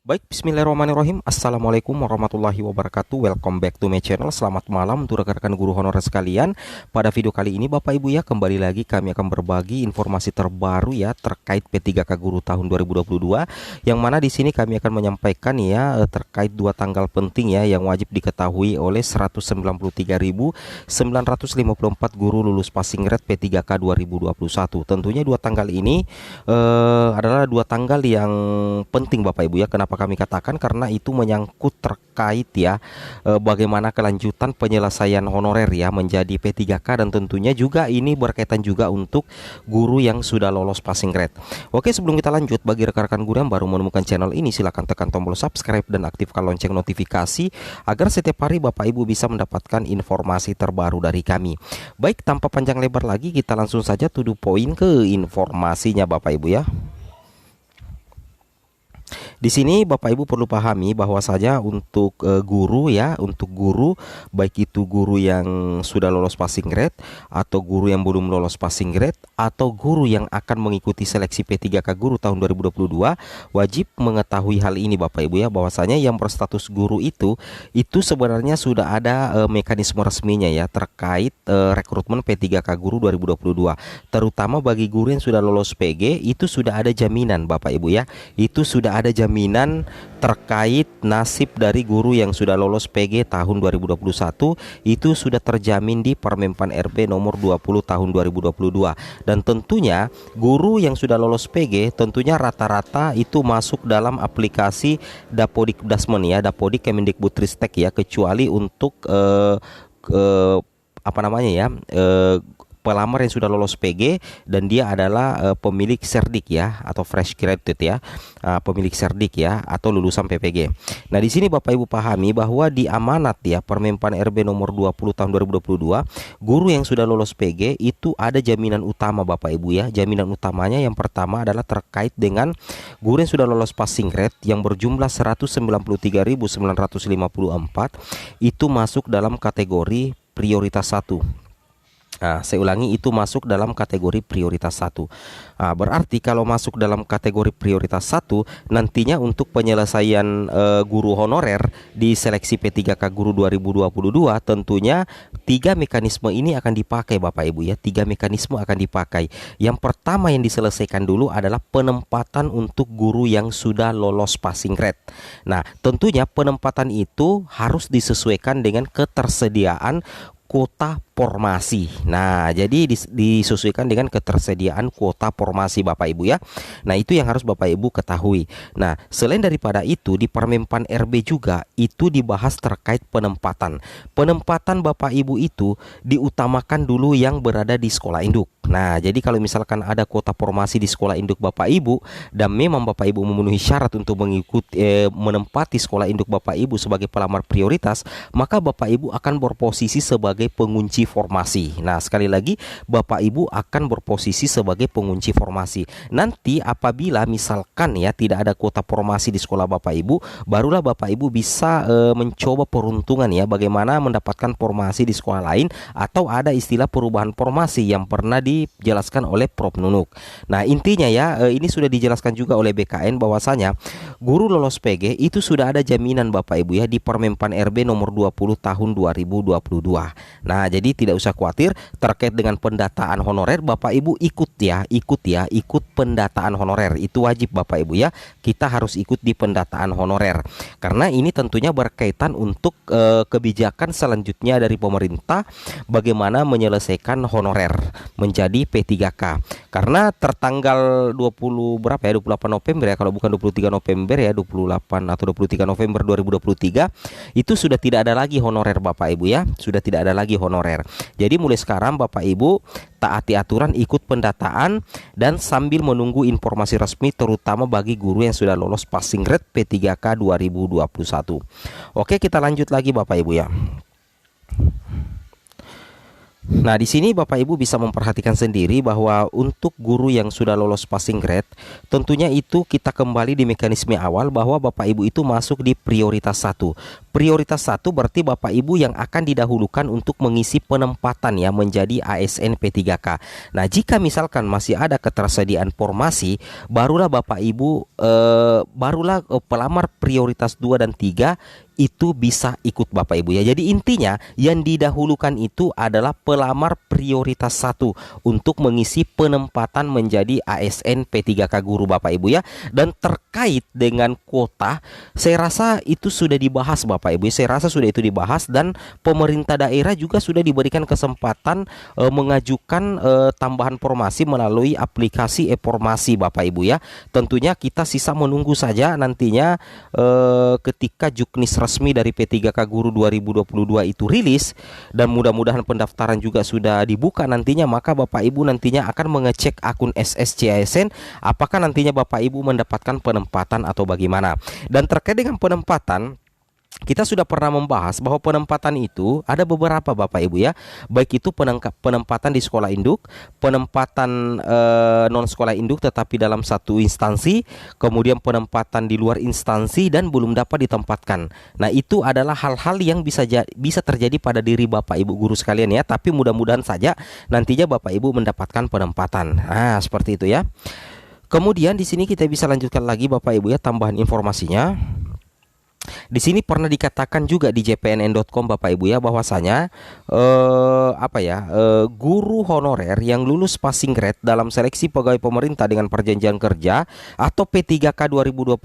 Baik, bismillahirrahmanirrahim. Assalamualaikum warahmatullahi wabarakatuh. Welcome back to my channel. Selamat malam untuk rekan-rekan guru honorer sekalian. Pada video kali ini Bapak Ibu ya, kembali lagi kami akan berbagi informasi terbaru ya terkait P3K Guru tahun 2022. Yang mana di sini kami akan menyampaikan ya terkait dua tanggal penting ya yang wajib diketahui oleh 193.954 guru lulus passing grade P3K 2021. Tentunya dua tanggal ini adalah dua tanggal yang penting Bapak Ibu ya. Kenapa kami katakan? Karena itu menyangkut terkait ya bagaimana kelanjutan penyelesaian honorer ya menjadi P3K, dan tentunya juga ini berkaitan juga untuk guru yang sudah lolos passing grade. Oke, sebelum kita lanjut, bagi rekan-rekan guru yang baru menemukan channel ini, silahkan tekan tombol subscribe dan aktifkan lonceng notifikasi agar setiap hari Bapak Ibu bisa mendapatkan informasi terbaru dari kami. Baik, tanpa panjang lebar lagi, kita langsung saja to the point ke informasinya Bapak Ibu ya. Di sini Bapak Ibu perlu pahami bahwa saja untuk guru ya, untuk guru baik itu guru yang sudah lolos passing grade atau guru yang belum lolos passing grade atau guru yang akan mengikuti seleksi P3K Guru tahun 2022 wajib mengetahui hal ini Bapak Ibu ya, bahwasanya yang berstatus guru itu sebenarnya sudah ada mekanisme resminya ya terkait rekrutmen P3K Guru 2022. Terutama bagi guru yang sudah lolos PG itu sudah ada jaminan Bapak Ibu ya. Itu sudah ada jaminan terkait nasib dari guru yang sudah lolos PG tahun 2021, itu sudah terjamin di Permenpan RB nomor 20 tahun 2022. Dan tentunya guru yang sudah lolos PG tentunya rata-rata itu masuk dalam aplikasi Dapodikdasmen ya, Dapodik Kemendikbudristek ya, kecuali untuk apa namanya ya, pelamar yang sudah lolos PG dan dia adalah pemilik serdik ya, atau fresh graduate ya, pemilik serdik ya, atau lulusan PPG. Nah, di sini Bapak Ibu pahami bahwa di amanat ya Permenpan RB nomor 20 tahun 2022, guru yang sudah lolos PG itu ada jaminan utama Bapak Ibu ya. Jaminan utamanya yang pertama adalah terkait dengan guru yang sudah lolos passing grade yang berjumlah 193.954 itu masuk dalam kategori prioritas 1. Nah, saya ulangi, itu masuk dalam kategori prioritas 1. Nah, berarti kalau masuk dalam kategori prioritas 1, nantinya untuk penyelesaian guru honorer di seleksi P3K Guru 2022 tentunya 3 mekanisme ini akan dipakai Bapak Ibu ya. 3 mekanisme akan dipakai. Yang pertama yang diselesaikan dulu adalah penempatan untuk guru yang sudah lolos passing grade. Nah, tentunya penempatan itu harus disesuaikan dengan ketersediaan kuota formasi. Nah, jadi disesuaikan dengan ketersediaan kuota formasi Bapak Ibu ya. Nah, itu yang harus Bapak Ibu ketahui. Nah, selain daripada itu di Permenpan RB juga itu dibahas terkait penempatan. Penempatan Bapak Ibu itu diutamakan dulu yang berada di sekolah induk. Nah, jadi kalau misalkan ada kuota formasi di sekolah induk Bapak Ibu dan memang Bapak Ibu memenuhi syarat untuk mengikuti menempati sekolah induk Bapak Ibu sebagai pelamar prioritas, maka Bapak Ibu akan berposisi sebagai pengunci formasi. Nah, sekali lagi Bapak Ibu akan berposisi sebagai pengunci formasi. Nanti apabila misalkan ya tidak ada kuota formasi di sekolah Bapak Ibu, barulah Bapak Ibu bisa mencoba peruntungan ya, bagaimana mendapatkan formasi di sekolah lain, atau ada istilah perubahan formasi yang pernah dijelaskan oleh Prof Nunuk. Nah, intinya ya ini sudah dijelaskan juga oleh BKN bahwasanya guru lolos PG itu sudah ada jaminan Bapak Ibu ya di Permenpan RB nomor 20 tahun 2022. Nah, jadi tidak usah khawatir terkait dengan pendataan honorer. Bapak Ibu ikut pendataan honorer. Itu wajib Bapak Ibu ya. Kita harus ikut di pendataan honorer. Karena ini tentunya berkaitan untuk kebijakan selanjutnya dari pemerintah bagaimana menyelesaikan honorer menjadi P3K. Karena tertanggal 20 berapa ya? 28 November ya, kalau bukan 23 November ya, 28 atau 23 November 2023 itu sudah tidak ada lagi honorer Bapak Ibu ya. Sudah tidak ada lagi honorer. Jadi mulai sekarang Bapak Ibu taati aturan, ikut pendataan dan sambil menunggu informasi resmi terutama bagi guru yang sudah lolos passing grade P3K 2021. Oke, kita lanjut lagi Bapak Ibu ya. Nah, di sini Bapak Ibu bisa memperhatikan sendiri bahwa untuk guru yang sudah lolos passing grade, tentunya itu kita kembali di mekanisme awal bahwa Bapak Ibu itu masuk di prioritas 1. Prioritas 1 berarti Bapak Ibu yang akan didahulukan untuk mengisi penempatan ya menjadi ASN P3K. Nah, jika misalkan masih ada ketersediaan formasi, barulah Bapak Ibu pelamar prioritas 2 dan 3 itu bisa ikut Bapak Ibu ya. Jadi intinya yang didahulukan itu adalah pelamar prioritas 1 untuk mengisi penempatan menjadi ASN P3K guru Bapak Ibu ya. Dan terkait dengan kuota, saya rasa itu sudah dibahas Bapak Ibu. Saya rasa sudah itu dibahas dan pemerintah daerah juga sudah diberikan kesempatan mengajukan tambahan formasi melalui aplikasi e-formasi Bapak Ibu ya. Tentunya kita sisa menunggu saja nantinya ketika Juknis resmi dari P3K Guru 2022 itu rilis dan mudah-mudahan pendaftaran juga sudah dibuka nantinya, maka Bapak Ibu nantinya akan mengecek akun SSCASN apakah nantinya Bapak Ibu mendapatkan penempatan atau bagaimana. Dan terkait dengan penempatan, kita sudah pernah membahas bahwa penempatan itu ada beberapa Bapak Ibu ya. Baik itu penempatan di sekolah induk, penempatan non sekolah induk tetapi dalam satu instansi, kemudian penempatan di luar instansi dan belum dapat ditempatkan. Nah, itu adalah hal-hal yang bisa terjadi pada diri Bapak Ibu guru sekalian ya. Tapi mudah-mudahan saja nantinya Bapak Ibu mendapatkan penempatan. Nah, seperti itu ya. Kemudian di sini kita bisa lanjutkan lagi Bapak Ibu ya, tambahan informasinya. Di sini pernah dikatakan juga di jpnn.com Bapak Ibu ya, bahwasanya guru honorer yang lulus passing grade dalam seleksi pegawai pemerintah dengan perjanjian kerja atau P3K 2021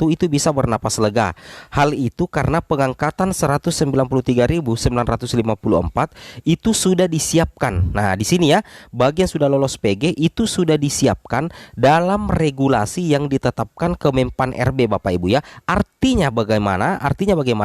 itu bisa bernapas lega. Hal itu karena pengangkatan 193.954 itu sudah disiapkan. Nah, di sini ya, bagi yang sudah lolos PG itu sudah disiapkan dalam regulasi yang ditetapkan Kemenpan RB Bapak Ibu ya. Artinya bagaimana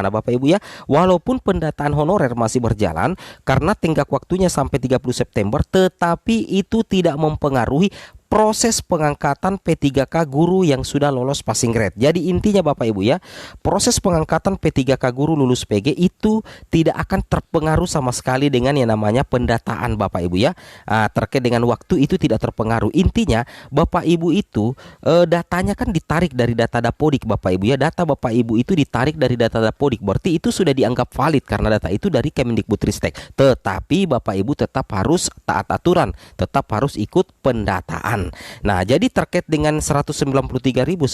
Bapak Ibu ya, walaupun pendataan honorer masih berjalan karena tenggat waktunya sampai 30 September, tetapi itu tidak mempengaruhi proses pengangkatan P3K guru yang sudah lolos passing grade. Jadi intinya Bapak Ibu ya, proses pengangkatan P3K guru lulus PG itu tidak akan terpengaruh sama sekali dengan yang namanya pendataan Bapak Ibu ya. Terkait dengan waktu itu tidak terpengaruh. Intinya Bapak Ibu itu datanya kan ditarik dari data Dapodik Bapak Ibu ya. Data Bapak Ibu itu ditarik dari data Dapodik, berarti itu sudah dianggap valid karena data itu dari Kemendikbudristek. Tetapi Bapak Ibu tetap harus taat aturan, tetap harus ikut pendataan. Nah, jadi terkait dengan 193.954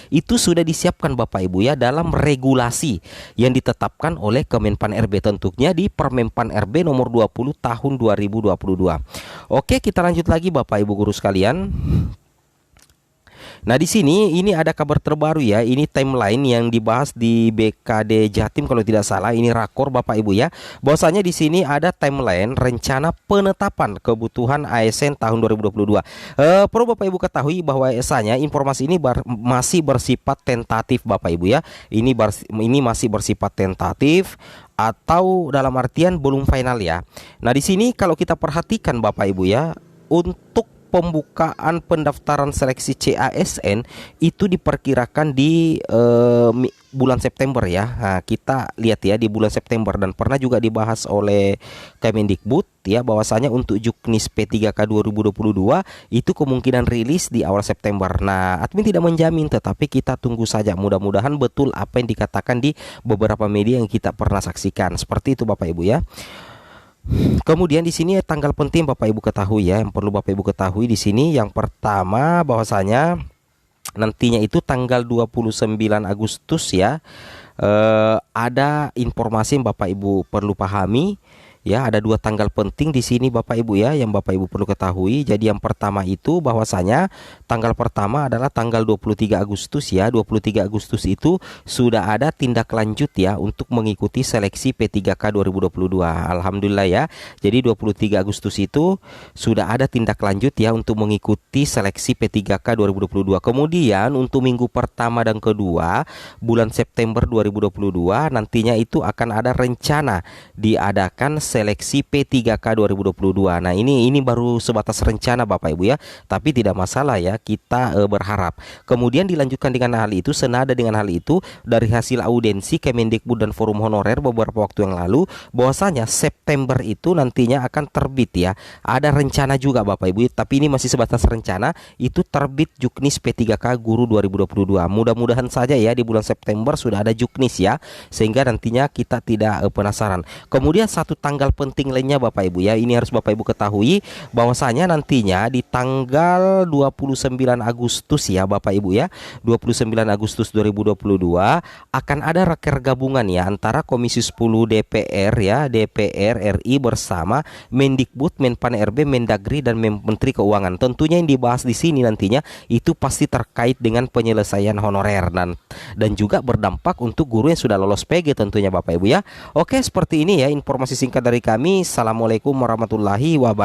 itu sudah disiapkan Bapak Ibu ya dalam regulasi yang ditetapkan oleh Kemenpan RB, tentunya di Permenpan RB nomor 20 tahun 2022. Oke, kita lanjut lagi Bapak Ibu guru sekalian. Nah, di sini ini ada kabar terbaru ya. Ini timeline yang dibahas di BKD Jatim kalau tidak salah. Ini rakor Bapak Ibu ya. Bahwasanya di sini ada timeline rencana penetapan kebutuhan ASN tahun 2022. Perlu Bapak Ibu ketahui bahwa esanya informasi ini masih bersifat tentatif Bapak Ibu ya. Ini masih bersifat tentatif atau dalam artian belum final ya. Nah, di sini kalau kita perhatikan Bapak Ibu ya, untuk pembukaan pendaftaran seleksi CASN itu diperkirakan di bulan September ya. Nah, kita lihat ya di bulan September, dan pernah juga dibahas oleh Kemendikbud ya, bahwasanya untuk Juknis P3K 2022 itu kemungkinan rilis di awal September. Nah, admin tidak menjamin, tetapi kita tunggu saja. Mudah-mudahan betul apa yang dikatakan di beberapa media yang kita pernah saksikan. Seperti itu Bapak Ibu ya. Kemudian di sini tanggal penting Bapak Ibu ketahui ya, yang perlu Bapak Ibu ketahui di sini yang pertama bahwasanya nantinya itu tanggal 29 Agustus ya, ada informasi yang Bapak Ibu perlu pahami. Ya, ada dua tanggal penting di sini Bapak Ibu ya yang Bapak Ibu perlu ketahui. Jadi yang pertama itu bahwasanya tanggal pertama adalah tanggal 23 Agustus ya. 23 Agustus itu sudah ada tindak lanjut ya untuk mengikuti seleksi P3K 2022. Alhamdulillah ya. Jadi 23 Agustus itu sudah ada tindak lanjut ya untuk mengikuti seleksi P3K 2022. Kemudian untuk minggu pertama dan kedua bulan September 2022 nantinya itu akan ada rencana diadakan seleksi P3K 2022. Nah, ini baru sebatas rencana Bapak Ibu ya, tapi tidak masalah ya, kita berharap. Kemudian dilanjutkan dengan hal itu, senada dengan hal itu, dari hasil audiensi Kemendikbud dan Forum Honorer beberapa waktu yang lalu, bahwasanya September itu nantinya akan terbit ya. Ada rencana juga Bapak Ibu, tapi ini masih sebatas rencana, itu terbit Juknis P3K Guru 2022. Mudah-mudahan saja ya di bulan September sudah ada Juknis ya, sehingga nantinya kita tidak penasaran. Kemudian satu tanggal penting lainnya Bapak Ibu ya, ini harus Bapak Ibu ketahui bahwasanya nantinya di tanggal 29 Agustus ya Bapak Ibu ya, 29 Agustus 2022 akan ada raker gabungan ya antara Komisi 10 DPR ya, DPR RI bersama Mendikbud, Menpan RB, Mendagri dan Menteri Keuangan. Tentunya yang dibahas di sini nantinya itu pasti terkait dengan penyelesaian honorer dan juga berdampak untuk guru yang sudah lolos PG tentunya Bapak Ibu ya. Oke, seperti ini ya informasi singkat dari kami. Assalamualaikum warahmatullahi wabarakatuh.